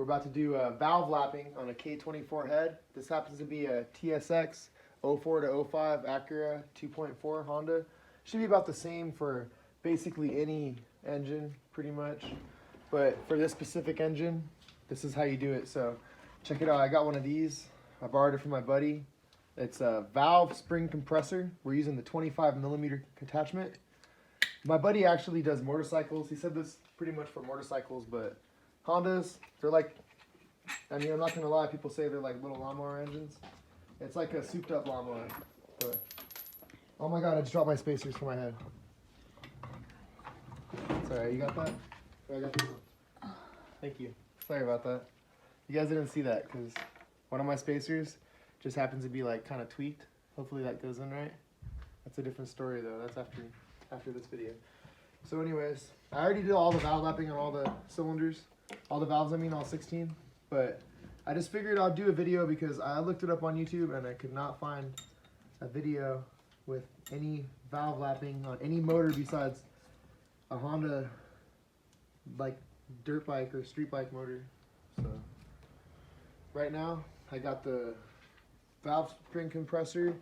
about to do valve lapping on a K24 head. This happens to be a TSX 04 to 05 Acura 2.4 Honda. Should be about the same for basically any engine, pretty much. But for this specific engine, this is how you do it. So check it out. I got one of these. I borrowed it from my buddy. It's a valve spring compressor. We're using the 25mm attachment. My buddy actually does motorcycles. He said this pretty much for motorcycles, but Hondas, they're like, I mean, I'm not gonna lie, people say they're like little lawnmower engines. It's like a souped up lawnmower. But, oh my God, I just dropped my spacers for my head. Sorry, you got that? I got this one. Thank you. Sorry about that. You guys didn't see that because one of my spacers just happens to be like kind of tweaked. Hopefully that goes in right. That's a different story though. That's after this video. So anyways, I already did all the valve lapping on all the cylinders. All the valves, I mean, all 16. But I just figured I'd do a video because I looked it up on YouTube and I could not find a video with any valve lapping on any motor besides a Honda like dirt bike or street bike motor. So right now I got the valve spring compressor.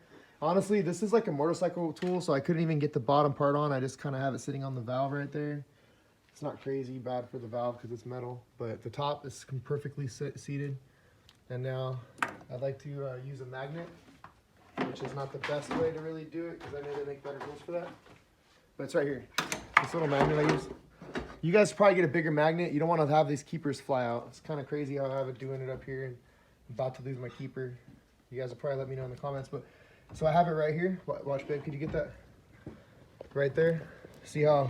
Honestly, this is like a motorcycle tool, so I couldn't even get the bottom part on. I just kind of have it sitting on the valve right there. It's not crazy bad for the valve because it's metal, but the top is perfectly seated. And now I'd like to use a magnet, which is not the best way to really do it because I know they make better tools for that. But it's right here. This little magnet I use. You guys probably get a bigger magnet. You don't want to have these keepers fly out. It's kind of crazy how I have it doing it up here and I'm about to lose my keeper. You guys will probably let me know in the comments. But so I have it right here. Watch, babe. Could you get that? Right there. See how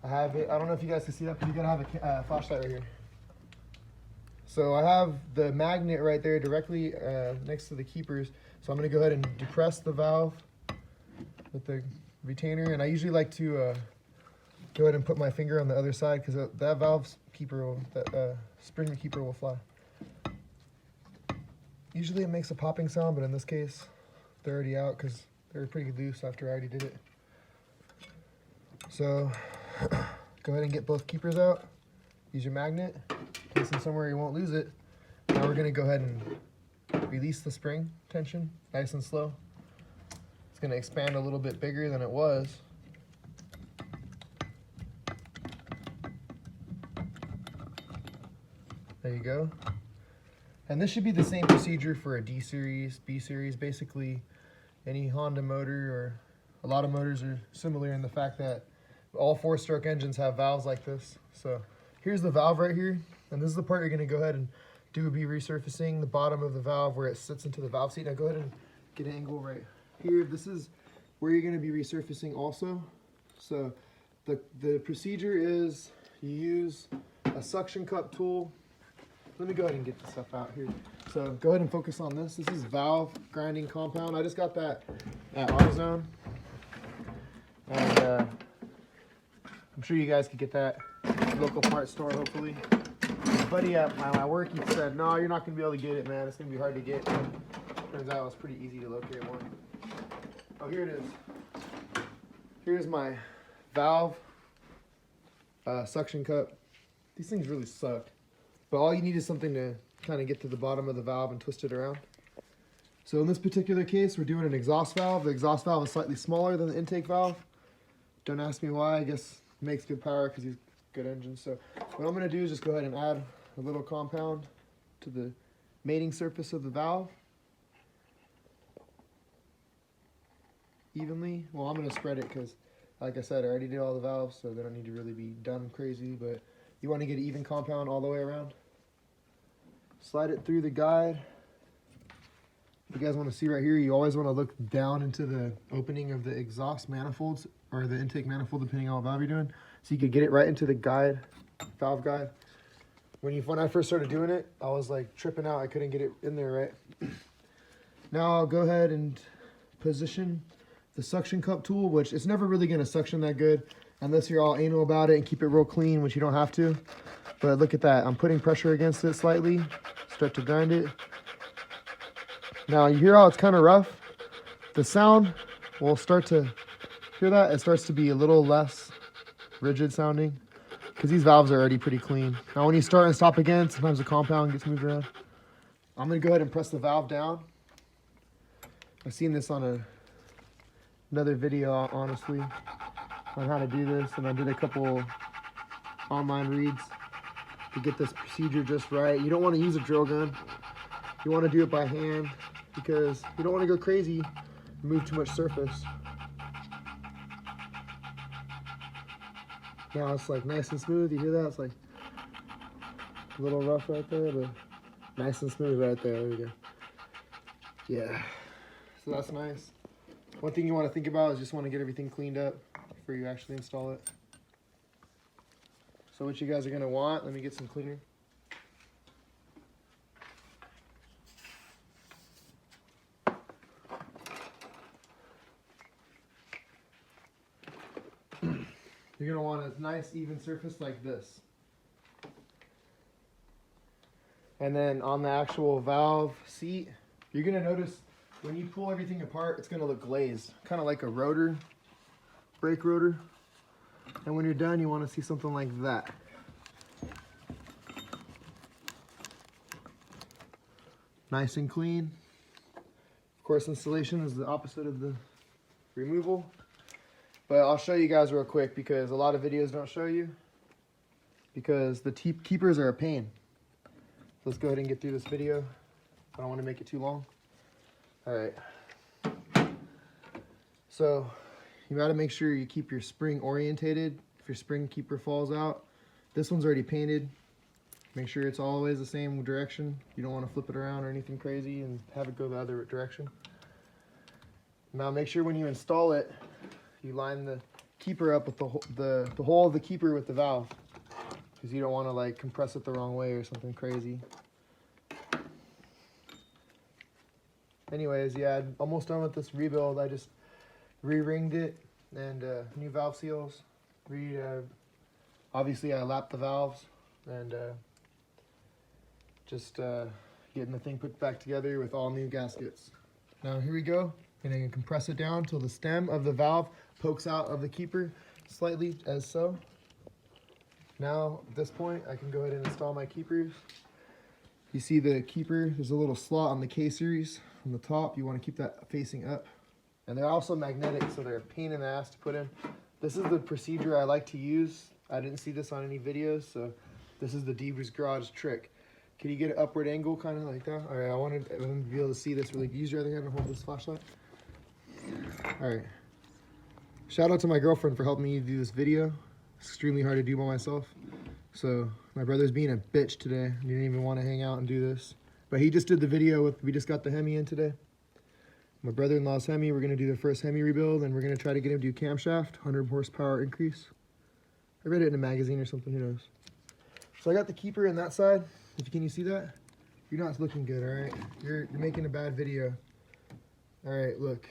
I have it? I don't know if you guys can see that, but you gotta have a flashlight right here. So I have the magnet right there directly next to the keepers. So I'm gonna go ahead and depress the valve with the retainer. And I usually like to go ahead and put my finger on the other side because that valve keeper, that spring keeper will fly. Usually it makes a popping sound, but in this case, they're already out because they're pretty loose after I already did it. So go ahead and get both keepers out. Use your magnet. Place them somewhere you won't lose it. Now we're gonna go ahead and release the spring tension, nice and slow. It's gonna expand a little bit bigger than it was. There you go. And this should be the same procedure for a D series, B series, basically any Honda motor, or a lot of motors are similar in the fact that all 4-stroke engines have valves like this. So here's the valve right here, and this is the part you're gonna go ahead and be resurfacing the bottom of the valve where it sits into the valve seat. Now go ahead and get an angle right here. This is where you're gonna be resurfacing also. So the procedure is you use a suction cup tool. Let me go ahead and get this stuff out here. So go ahead and focus on this. This is valve grinding compound. I just got that at AutoZone. And I'm sure you guys could get that at a local parts store, hopefully. My buddy at my work, he said, no, you're not going to be able to get it, man. It's going to be hard to get. Turns out it's pretty easy to locate one. Oh, here it is. Here's my valve suction cup. These things really suck. But all you need is something to kind of get to the bottom of the valve and twist it around. So in this particular case, we're doing an exhaust valve. The exhaust valve is slightly smaller than the intake valve. Don't ask me why. I guess it makes good power because he's good engine. So what I'm going to do is just go ahead and add a little compound to the mating surface of the valve. Evenly. Well, I'm going to spread it because, like I said, I already did all the valves, so they don't need to really be done crazy. But you want to get an even compound all the way around. Slide it through the guide. If you guys want to see right here, you always want to look down into the opening of the exhaust manifolds or the intake manifold, depending on what valve you're doing. So you could get it right into the guide, valve guide. When I first started doing it, I was like tripping out. I couldn't get it in there right. Now I'll go ahead and position the suction cup tool, which it's never really going to suction that good unless you're all anal about it and keep it real clean, which you don't have to. But look at that. I'm putting pressure against it slightly. Start to grind it. Now you hear how it's kind of rough? The sound will start to hear that. It starts to be a little less rigid sounding. because these valves are already pretty clean. Now when you start and stop again, sometimes the compound gets moved around. I'm going to go ahead and press the valve down. I've seen this on another video, honestly, on how to do this, and I did a couple online reads to get this procedure just right. You don't want to use a drill gun. You want to do it by hand because you don't want to go crazy and move too much surface. Now it's like nice and smooth. You hear that? It's like a little rough right there, but nice and smooth right there. There we go. Yeah, so that's nice. One thing you want to think about is just want to get everything cleaned up before you actually install it. So what you guys are going to want, let me get some cleaner. You're going to want a nice even surface like this. And then on the actual valve seat, you're going to notice when you pull everything apart, it's going to look glazed, kind of like a rotor, brake rotor. And when you're done, you want to see something like that. Nice and clean. Of course, installation is the opposite of the removal. But I'll show you guys real quick because a lot of videos don't show you. Because the keepers are a pain. Let's go ahead and get through this video. I don't want to make it too long. Alright. So, you got to make sure you keep your spring orientated. If your spring keeper falls out, this one's already painted. Make sure it's always the same direction. You don't want to flip it around or anything crazy and have it go the other direction. Now make sure when you install it, you line the keeper up with the hole of the keeper with the valve, because you don't want to like compress it the wrong way or something crazy. Anyways, yeah, I'm almost done with this rebuild. I just re-ringed it and new valve seals. Obviously I lapped the valves and just getting the thing put back together with all new gaskets. Now here we go. And I can compress it down till the stem of the valve pokes out of the keeper slightly, as so. Now at this point I can go ahead and install my keepers. You see the keeper, there's a little slot on the K series on the top. You want to keep that facing up. And they're also magnetic, so they're a pain in the ass to put in. This is the procedure I like to use. I didn't see this on any videos, so this is the Deaver's Garage trick. Can you get an upward angle kind of like that? All right, I wanted to be able to see this really. Use your other hand and hold this flashlight. All right. Shout out to my girlfriend for helping me do this video. It's extremely hard to do by myself. So my brother's being a bitch today. He didn't even want to hang out and do this. But he just did the video with, we just got the Hemi in today. My brother-in-law's Hemi, we're going to do the first Hemi rebuild, and we're going to try to get him to do camshaft, 100 horsepower increase. I read it in a magazine or something, who knows. So I got the keeper in that side. Can you see that? You're not looking good, all right? You're making a bad video. All right, look.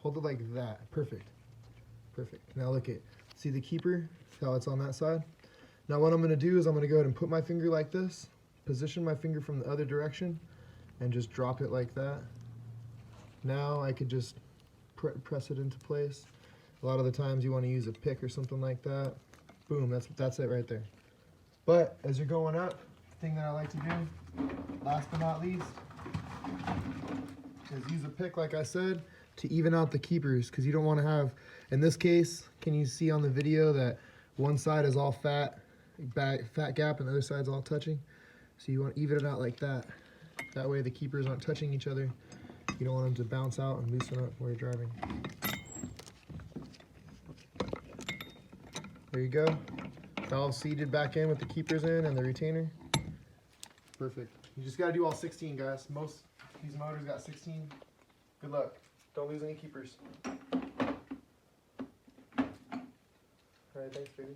Hold it like that. Perfect. Perfect. Now look at, see the keeper? How it's on that side? Now what I'm going to do is I'm going to go ahead and put my finger like this, position my finger from the other direction, and just drop it like that. Now I could just press it into place. A lot of the times you want to use a pick or something like that. Boom, that's it right there. But as you're going up, the thing that I like to do, last but not least, is use a pick, like I said, to even out the keepers, because you don't want to have, in this case, can you see on the video that one side is all fat gap and the other side's all touching? So you want to even it out like that. That way the keepers aren't touching each other. You don't want them to bounce out and loosen up while you're driving. There you go. Valve seated back in with the keepers in and the retainer. Perfect. You just got to do all 16, guys. Most these motors got 16. Good luck. Don't lose any keepers. All right, thanks, baby.